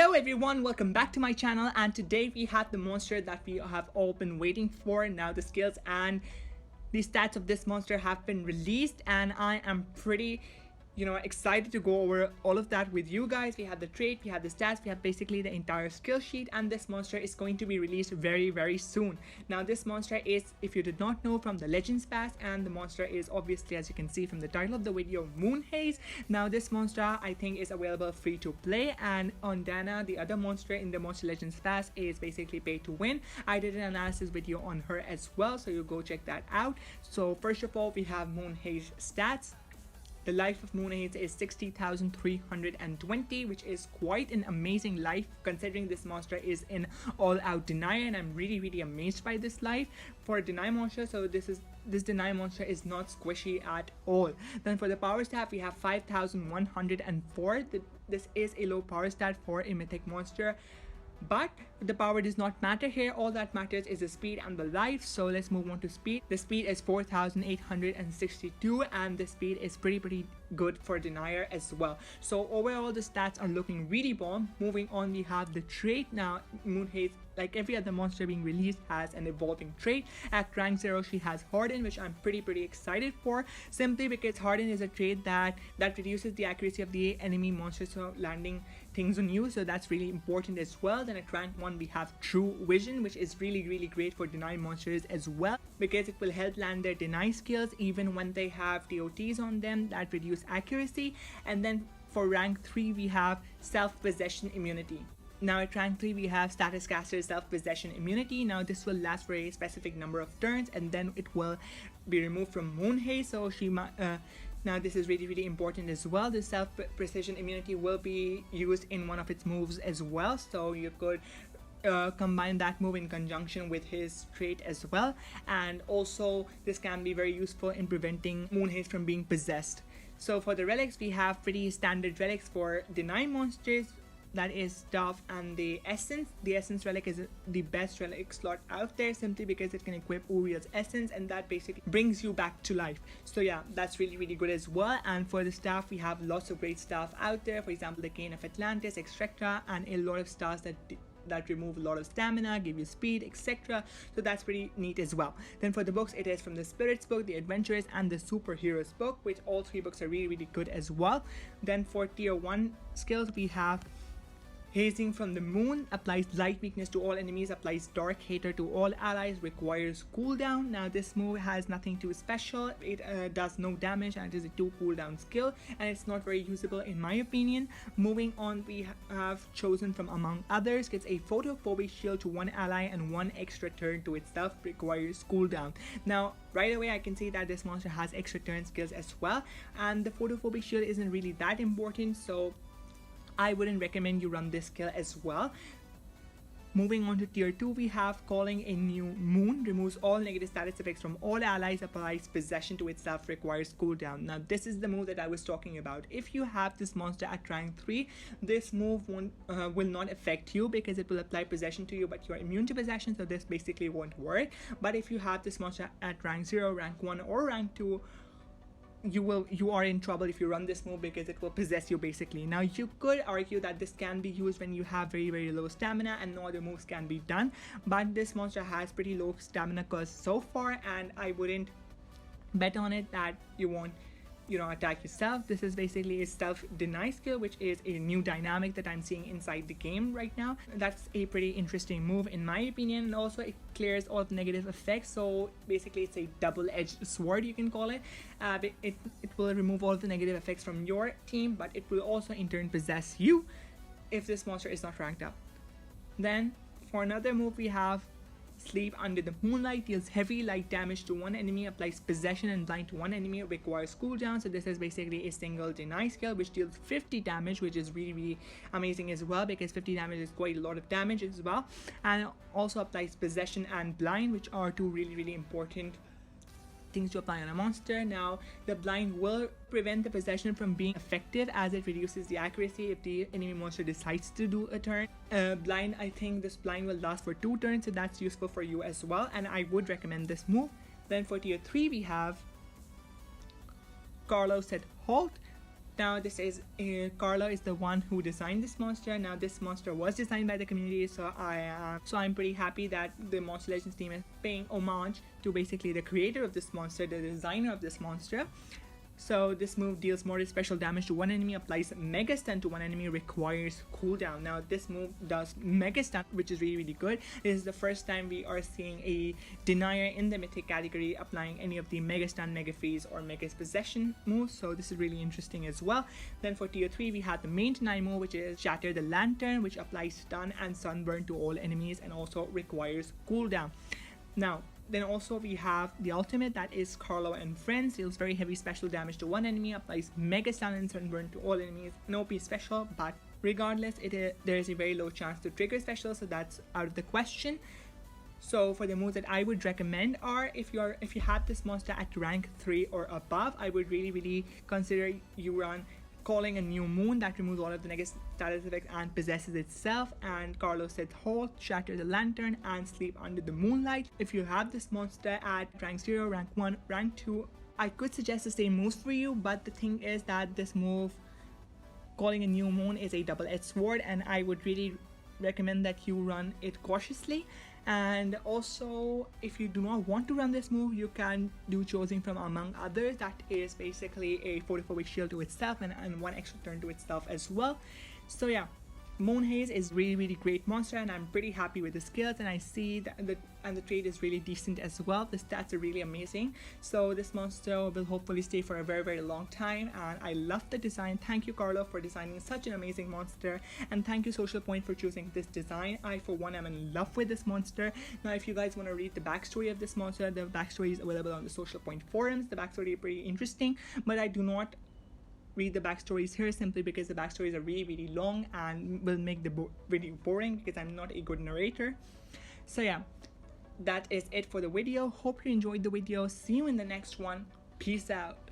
Hello everyone, welcome back to my channel, and today we have the monster that we have all been waiting for. Now the skills and the stats of this monster have been released, and I am pretty excited to go over all of that with you guys. We have the trait, we have the stats, we have basically the entire skill sheet, and this monster is going to be released very soon. Now this monster is, if you did not know, from the Legends Pass, and the monster is obviously, as you can see from the title of the video, Moonhaze. Now this monster I think is available free to play, and Ondana, the other monster in the Monster Legends Pass, is basically pay to win. I did an analysis video on her as well, so you go check that out. So first of all, we have Moonhaze stats. The life of Moonhaze is 60,320, which is quite an amazing life considering this monster is in all-out deny, and I'm really amazed by this life for a deny monster. So this deny monster is not squishy at all. Then for the power stat, we have 5,104. This is a low power stat for a mythic monster, but the power does not matter here. All that matters is the speed and the life. So let's move on to speed. The speed is 4,862, and the speed is pretty good for denier as well. So overall the stats are looking really bomb. Moving on, we have the trait. Now Moonhaze, like every other monster being released, has an evolving trait. At rank 0 she has Harden, which I'm pretty excited for, simply because Harden is a trait that reduces the accuracy of the enemy monsters, so landing things on you, so that's really important as well. Then at rank 1 we have True Vision, which is really great for deny monsters as well, because it will help land their deny skills even when they have DOTs on them that reduce accuracy. And then for rank 3 we have Self-Possession Immunity. Now at rank 3 we have Status Caster Self-Possession Immunity. Now this will last for a specific number of turns, and then it will be removed from Moonhaze, so she might now this is really important as well. The self-precision immunity will be used in one of its moves as well, so you could combine that move in conjunction with his trait as well. And also this can be very useful in preventing Moonhaze from being possessed. So for the relics, we have pretty standard relics for deny monsters. That is Stuff and the Essence. The Essence relic is the best relic slot out there, simply because it can equip Uriel's Essence, and that basically brings you back to life. So yeah, that's really good as well. And for the staff, we have lots of great stuff out there. For example, the Cane of Atlantis, etc., and a lot of stars that remove a lot of stamina, give you speed, etc. So that's pretty neat as well. Then for the books, it is from the Spirits book, the Adventurers, and the Superheroes book, which all three books are really good as well. Then for tier 1 skills, we have Hazing from the Moon. Applies light weakness to all enemies, applies dark hater to all allies, requires cooldown. Now this move has nothing too special. It does no damage, and it is a 2 cooldown skill, and it's not very usable in my opinion. Moving on, we have Chosen from Among Oths. Gets a photophobic shield to one ally and 1 extra turn to itself, requires cooldown. Now right away I can see that this monster has extra turn skills as well, and the photophobic shield isn't really that important, so I wouldn't recommend you run this skill as well. Moving on to tier 2, we have Calling a New Moon. Removes all negative status effects from all allies, applies possession to itself, requires cooldown. Now this is the move that I was talking about. If you have this monster at rank 3, this move will not affect you, because it will apply possession to you, but you're immune to possession, so this basically won't work. But if you have this monster at rank 0, rank 1, or rank 2, you are in trouble if you run this move, because it will possess you basically. Now you could argue that this can be used when you have very low stamina and no other moves can be done, but this monster has pretty low stamina cost so far, and I wouldn't bet on it that you won't attack yourself. This is basically a self-deny skill, which is a new dynamic that I'm seeing inside the game right now. That's a pretty interesting move in my opinion, and also it clears all the negative effects, so basically it's a double-edged sword, you can call it. It will remove all the negative effects from your team, but it will also in turn possess you if this monster is not ranked up. Then for another move, we have Sleep Under the Moonlight. Deals heavy light damage to one enemy, applies possession and blind to one enemy, requires cooldown. So this is basically a single deny skill which deals 50 damage, which is really amazing as well, because 50 damage is quite a lot of damage as well. And also applies possession and blind, which are two really important things to apply on a monster. Now the blind will prevent the possession from being effective, as it reduces the accuracy if the enemy monster decides to do a turn. Blind, I think this blind will last for 2 turns, so that's useful for you as well, and I would recommend this move. Then for tier 3, we have Carlo Set Halt. Now this is Carlo is the one who designed this monster. Now this monster was designed by the community, so I'm pretty happy that the Monster Legends team is paying homage to basically the creator of this monster, the designer of this monster. So this move deals more special damage to one enemy, applies mega stun to one enemy, requires cooldown. Now this move does mega stun, which is really good. This is the first time we are seeing a denier in the mythic category applying any of the mega stun, mega freeze, or mega possession moves, so this is really interesting as well. Then for tier 3 we had the main deny move, which is Shatter the Lantern, which applies stun and sunburn to all enemies and also requires cooldown. Now then also we have the ultimate, that is Carlo and Friends, deals very heavy special damage to one enemy, applies mega stun and sunburn to all enemies. An OP special, but regardless there is a very low chance to trigger special, so that's out of the question. So for the moves that I would recommend are, if you have this monster at rank 3 or above, I would really consider you run Calling a New Moon, that removes all of the negative status effects and possesses itself, and Carlo said Halt, Shatter the Lantern, and Sleep Under the Moonlight. If you have this monster at rank 0, rank 1, rank 2, I could suggest the same moves for you, but the thing is that this move, Calling a New Moon, is a double-edged sword, and I would really recommend that you run it cautiously. And also, if you do not want to run this move, you can do Choosing from Among Others, that is basically a 44-week shield to itself and one extra turn to itself as well. So yeah, Moonhaze is really great monster, and I'm pretty happy with the skills, and I see that the trade is really decent as well. The stats are really amazing, so this monster will hopefully stay for a very long time, and I love the design. Thank you, Carlo, for designing such an amazing monster, and thank you, Social Point, for choosing this design. I for one am in love with this monster. Now if you guys want to read the backstory of this monster, the backstory is available on the Social Point forums. The backstory is pretty interesting, but I do not read the backstories here simply because the backstories are really long and will make the video boring because I'm not a good narrator. So yeah, that is it for the video. Hope you enjoyed the video. See you in the next one. Peace out.